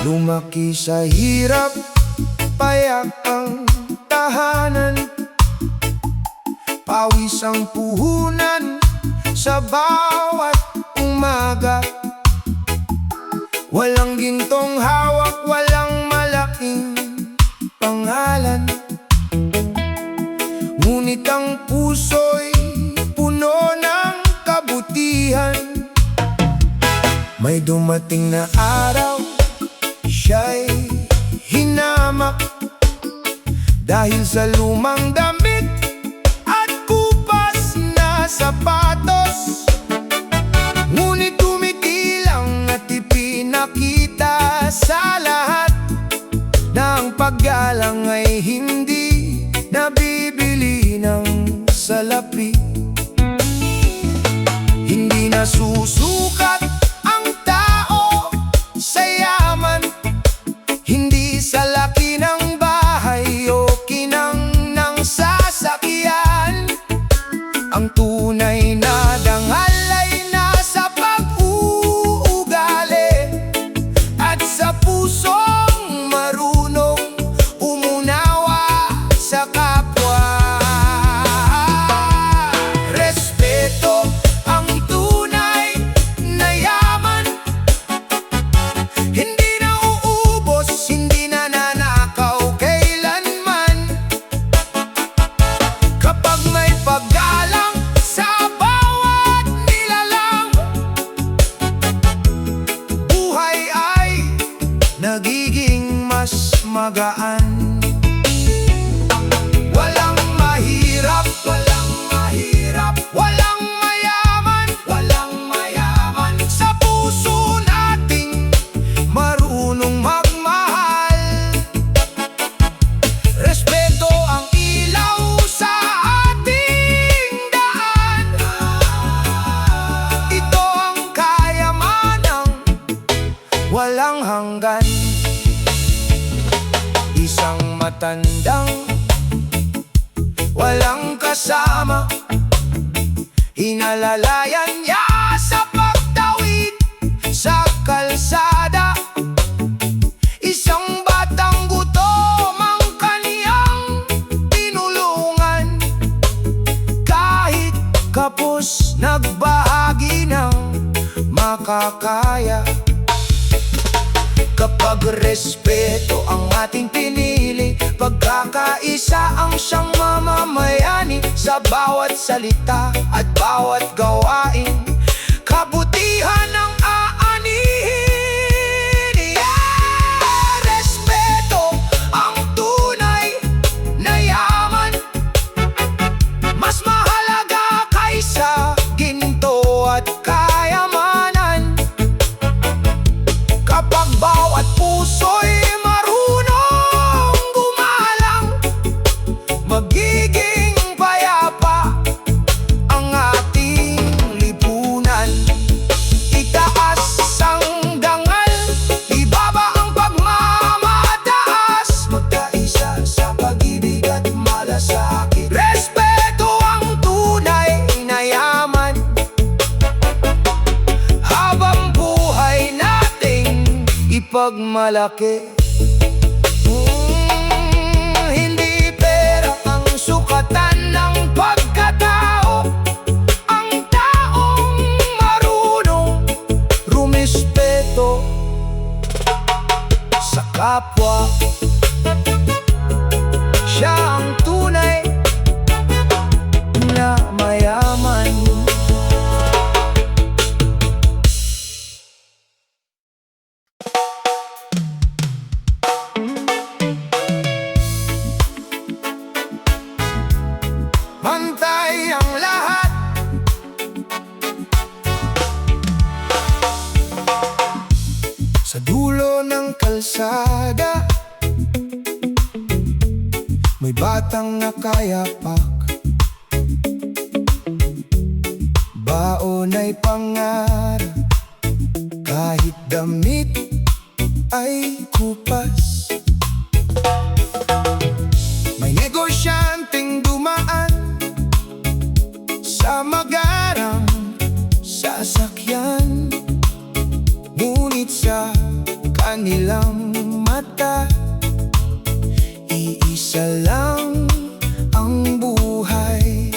Lumaki sa hirap, payak ang tahanan. Pawis ang puhunan sa bawat umaga. Walang gintong hawak, walang malaking pangalan. Ngunit ang puso'y puno ng kabutihan. May dumating na araw, siya'y hinamak dahil sa lumang damit at kupas na sapatos. Ngunit tumigilang at ipinakita sa lahat na ang paggalang ay hindi nabibili ng salapi. Hindi nasusukat ang tao sa yaman, hindi sa laki ng bahay o kinang ng sasakyan. Ang tunay na dangal ay nasa pag-uugali at sa pusong marunong umunawa sa kapwa. Respeto ang tunay na yaman, hindi na uubos, hindi na nanakaw kailanman. Kapag may paggalang sa bawat nilalang, buhay ay nagiging mas magaan. Walang mahirap, walang mahirap, walang mayaman, walang mayaman. Sa puso nating marunong magmahal. Respeto ang ilaw sa ating daan. Ito ang kayamanang walang hanggan. Isang matandang walang kasama, inalalayan niya sa pagtawid sa kalsada. Isang batang gutom ang kaniyang tinulungan. Kahit kapos nagbahagi ng makakaya. Kapag respeto ang ating pinili, pagkakaisa ang siyang mamamayani. Sa bawat salita at bawat gawain, kabutihan ang aanihin. Yeah! Respeto ang tunay na yaman, mas mahalaga kaysa ginto at kayamanan. Kapag bawat puso'y marunong gumalang, magiging payapa ang ating lipunan. Itaas ang dangal, ibaba ang pagmamataas, magkaisa sa pag-ibig at malasakit. Respeto ang tunay na yaman, habang buhay nating ipagmalaki. Hindi pera ang sukatan ng pagkatao, ang taong marunong rumispeto sa kapwa. Siya ang tunay na mayaman. Pantay ang lahat, sa dulo ng kalsada may batang nakayapak. Baon ay pangarap, kahit damit ay kupas. May negosyanteng dumaan sa magarang sasakyan, ngunit sa kanilang mata. Iisa lang ang buhay,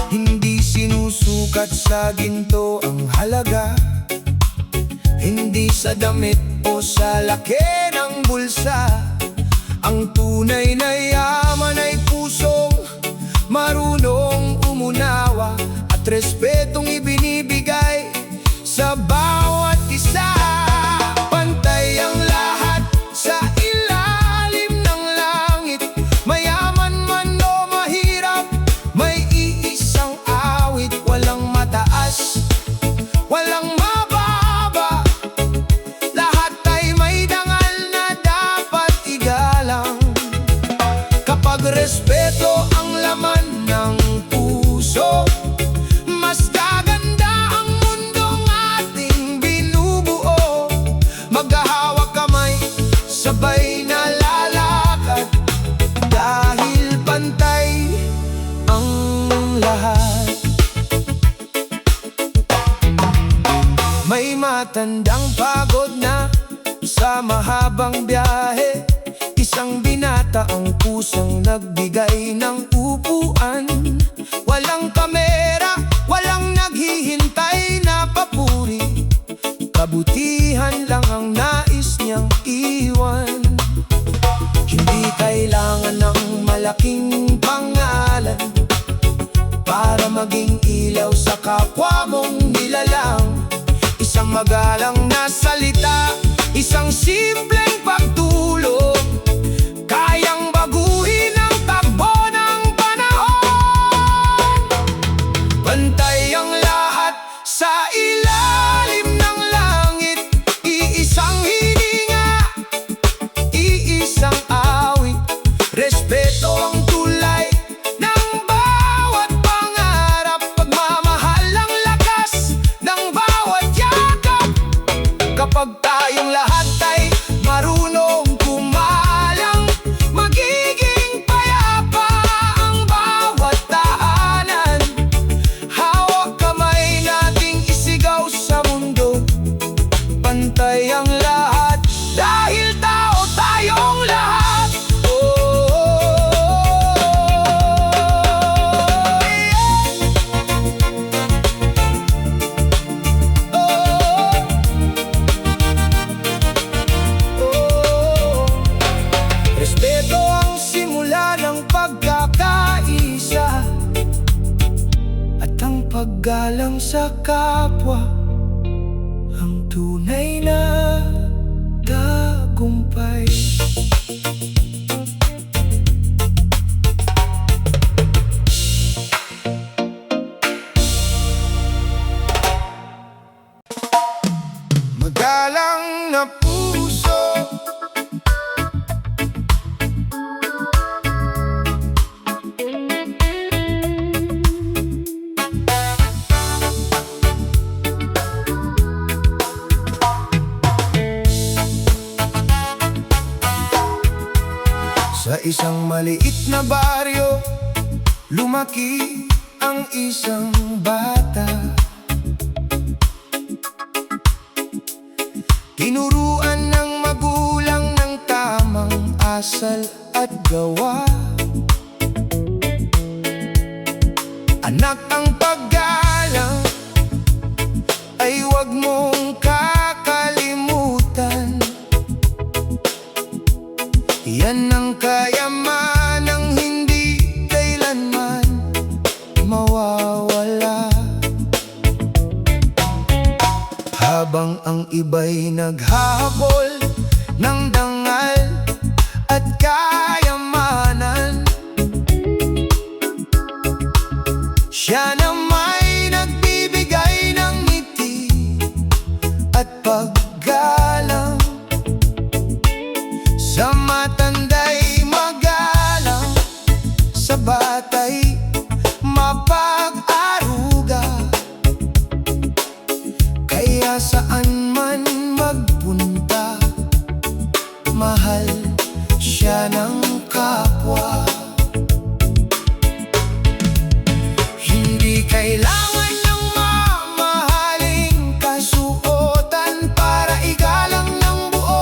hindi sinusukat sa ginto ang halaga, hindi sa damit o sa laki ng bulsa. Ang tunay na yaman ay pusong marunong umunawa at respetong ibinibigay sa bawat isa. Pantay ang lahat sa ilalim ng langit, mayaman man o mahirap, may iisang awit. Walang mataas, walang mababa, lahat ay may dangal na dapat igalang. Kapag respeto ang laman ng puso, mas gaganda ang mundong ating binubuo. Maghahawak kamay, sabay na lalakad, dahil pantay ang lahat. May matandang pagod na sa mahabang biyahe, isang binata ang pusang nagbigay ng upuan. Walang kamera, walang naghihintay na papuri, kabutihan lang ang nais niyang iwan. Hindi kailangan ng malaking pangalan para maging ilaw sa kapwa mong nilalang. Isang magalang na salita, isang simpleng pagtulog, kayang baguhin ang takbo ng panahon. Pantay ang lahat sa ilalim ng langit, iisang hininga, iisang awit. Respeto ang tulay ng bawat pangarap, pagmamahal ang lakas ng bawat yakap. Kapag tayong lahat ay marunong kumalang, magiging payapa ang bawat daanan. Hawak kamay nating isigaw sa mundo, pantay ang lahat, dahil tao tayong lahat. Respeto ang simula ng pagkakaisa, at ang paggalang sa kapwa ang tunay na tagumpay. Magalang na puso, sa isang maliit na baryo, lumaki ang isang bata. Tinuruan ng magulang ng tamang asal at gawa. Anak, ang paggalang ay huwag mong kakalimutan. Yan ang kayamanang hindi kailanman mawawala. Habang ang iba'y naghahabol ng dangal at kayamanan, siya na may nagbibigay ng ngiti at paggalang. Sa matanday magalang, sa batay mapag-aruga. Kaya saan man magpunta, mahal siya ng kapwa. Hindi kailangan ng mamahaling kasuotan para igalang ng buo.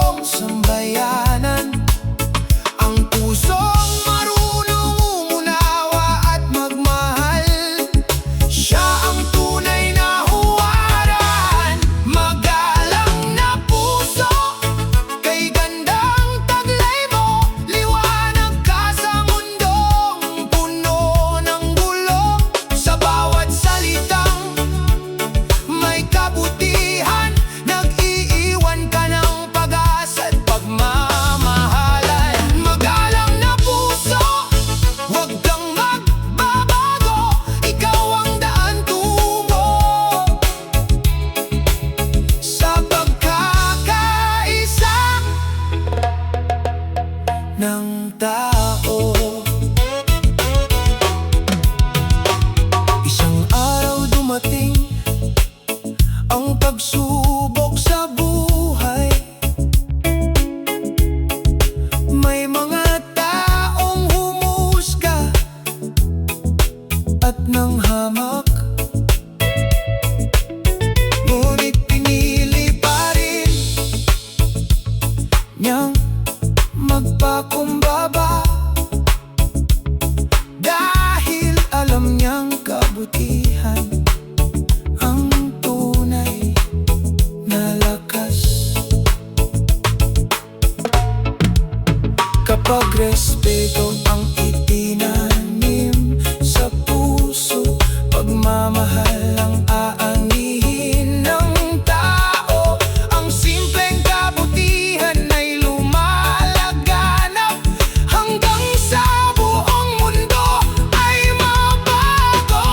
Pagrespeto ang itinanim sa puso, pagmamahal ang aanihin ng tao. Ang simpleng kabutihan ay lumalaganap hanggang sa buong mundo ay mabago.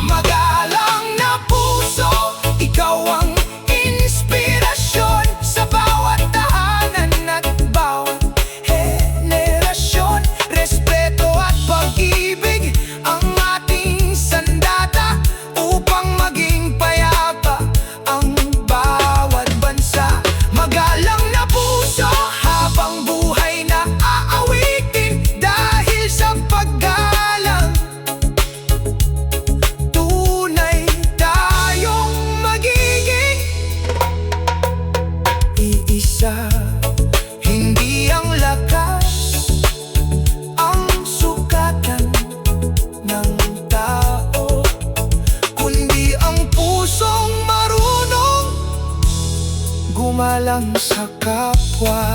Magalang na puso, ikaw ang inspirasyon sa bawat tahanan at bawat henerasyon. Respeto at pag-ibig ang ating sandata upang maging payapa ang bawat bansa. Magalang na puso habang buhay na aawitin, dahil sa paggalang tunay tayong magiging iisa. Hindi ang lakas ang sukatan ng tao, kundi ang pusong marunong gumalang sa kapwa.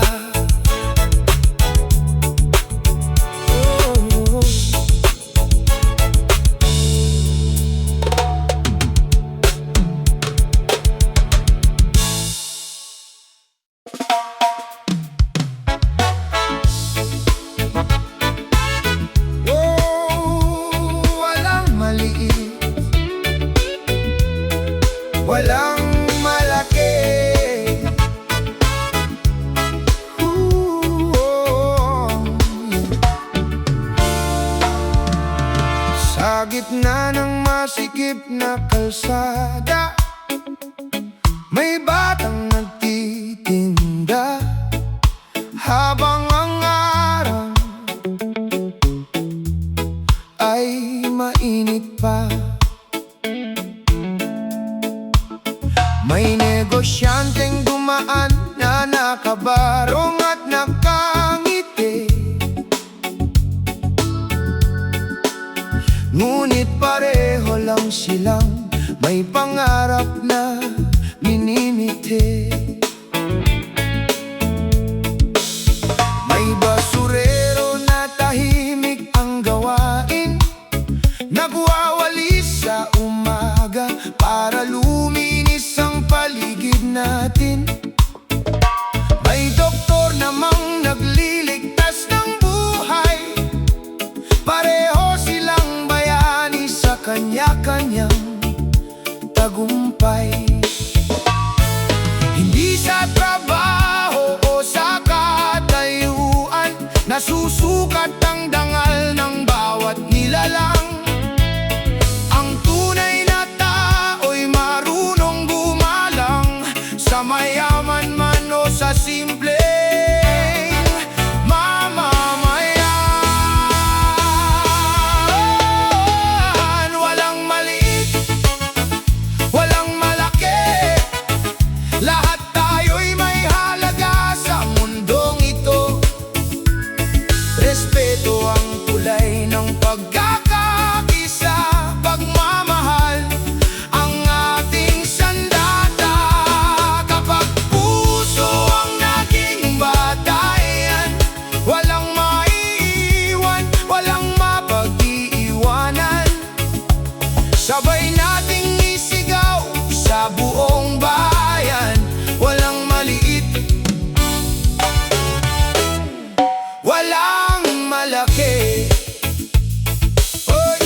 Oh. Walang maliit, walang malaki. Sa gitna ng masikip na kalsada, may batang nagtitinda habang ang araw ay mainit pa. May negosyanteng dumaan na nakabarong at nakangiti, ngunit pareho lang silang may pangarap na minimiti. May basurero na tahimik ang gawain, nagwawalis sa umaga para luminis ang paligid natin. May doktor namang nagliligtas ng buhay, pareho silang bayani sa kanya-kanyang tagumpay. Hindi sa trabaho o sa katayuan nasusukat ang dangal ng bawat nilalang. Ang tunay na tao'y marunong gumalang, sa mayaman man o sa simpleng mamamayan. Walang maliit, walang malaki, lahat tayo'y may halaga sa mundong ito. Respeto ang tulay ng pagkakaisa, pagmamahal ang ating sandata. Kapag puso ang naging batayan, walang maiiwan, walang mapag-iiwanan. Sabay nating isigaw sa buong bayan, walang maliit, walang malaki. Oy!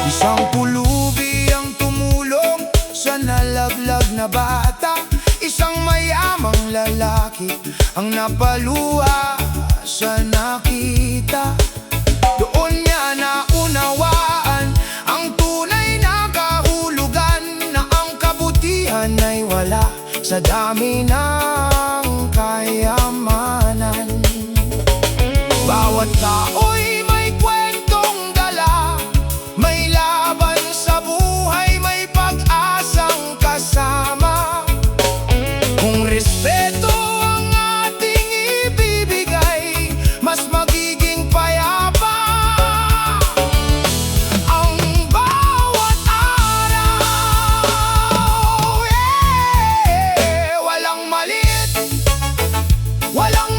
Isang pulubi ang tumulong sa nalaglag na bata, isang mayamang lalaki ang napaluha sa nakita. Doon niya naunawaan ang tunay na kahulugan, na ang kabutihan ay wala sa dami ng kayamanan. Bawat tao'y may kwentong dala, may laban sa buhay, may pag-asang kasama. Kung respeto ang ating ibibigay, mas magiging payapa ang bawat araw. Walang maliit, walang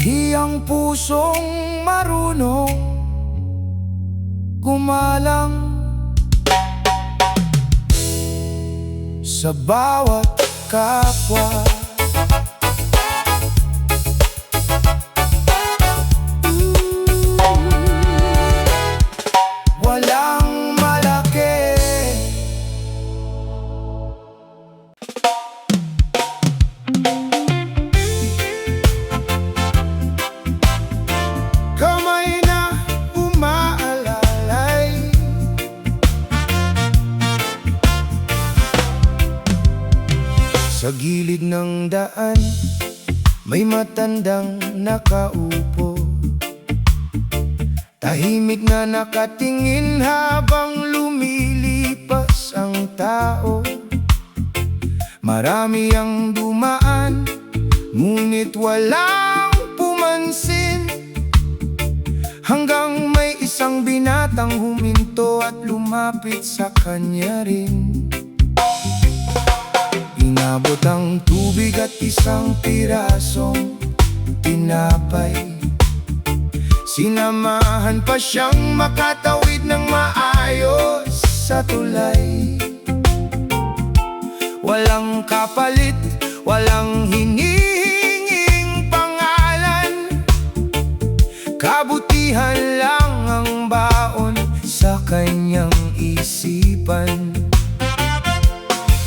kundi ang pusong marunong gumalang sa bawat kapwa. Walang malaki, kamay na umaalalay, sa gilid ng daan may matandang nakaupo, tahimik na nakatingin habang lumilipas ang tao. Marami ang dumaan, ngunit walang pumansin, hanggang may isang binatang huminto at lumapit sa kanya rin. Inabot ang tubig at isang pirasong tinapay, sinamahan pa siyang makatawid ng maayos sa tulay. Walang kapalit, walang hinihinging pangalan, kabutihan lang ang baon sa kanyang isipan.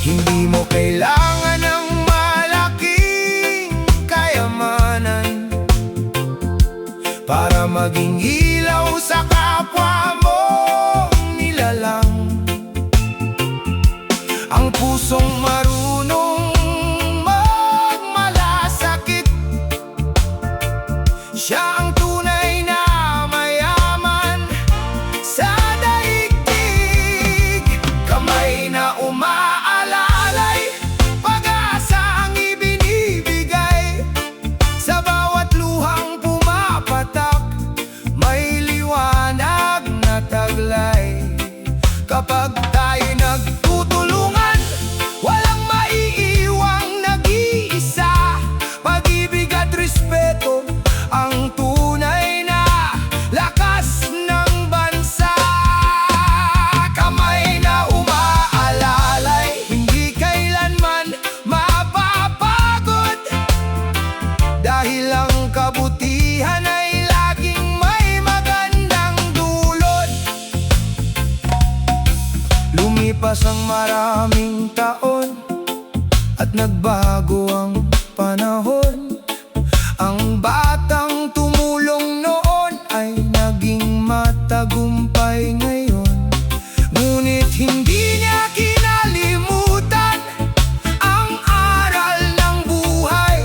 Hindi mo kailangan ng malaking kayamanan para maging ilaw sa kapwa mong nilalang. Ang pusong marunong magmalasakit, siya ang tunay na mayaman sa daigdig. Kamay na umaalalay, pag-asa ang ibinibigay, sa bawat luhang pumapatak may liwanag na taglay. Kapag tayo nagtutulungan, walang maiiwang nag-iisa. Pag-ibig at respeto ang tunay na lakas ng bansa. Kamay na umaalalay, hindi kailanman mapapagod, dahil ang kabutihan ay laging may magandang dulot. Lumipas ang maraming taon at nagbago ang panahon. Ang batang tumulong noon ay naging matagumpay ngayon, ngunit hindi niya kinalimutan ang aral ng buhay,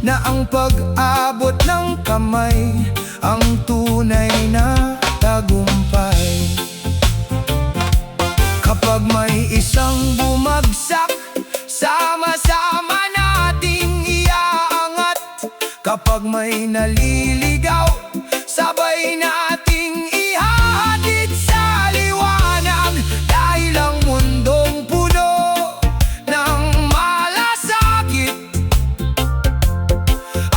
na ang pag-abot ng kamay ang tunay na tagumpay. Kapag may isang bumagsak, sama-sama nating iaangat. Kapag may naliligaw, sabay nating ihahatid sa liwanag, dahil ang mundong puno ng malasakit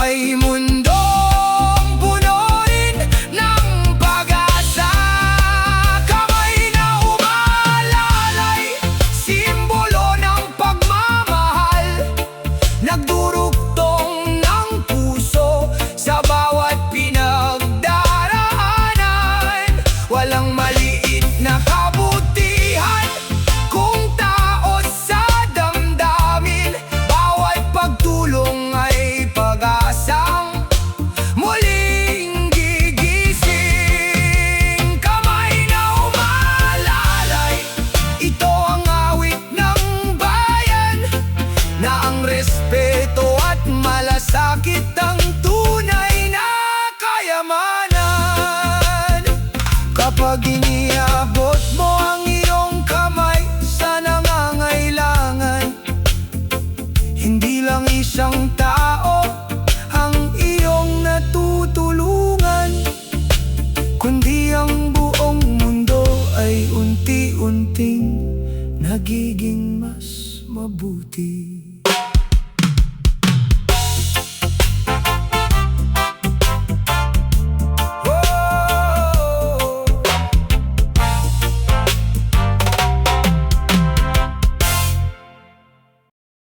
ay mundong puno rin ng pag-asa. Kamay na umaalalay, simbolo ng pagmamahal, nagdurugtong ng puso sa bawat pinagdaraanan. Walang maliit na kabutihan kung tao sa damdamin, bawat pagtulong ay pag-asang muling gigising. Kamay na umaalalay, ito ang awit ng bayan, na ang respeto at malasakit ang tunay na kayamanan. Kapag iniabot mo ang iyong kamay sa nangangailangan, hindi lang isang tao ang iyong natutulungan, kundi ang buong mundo ay unti-unting nagiging mas mabuti.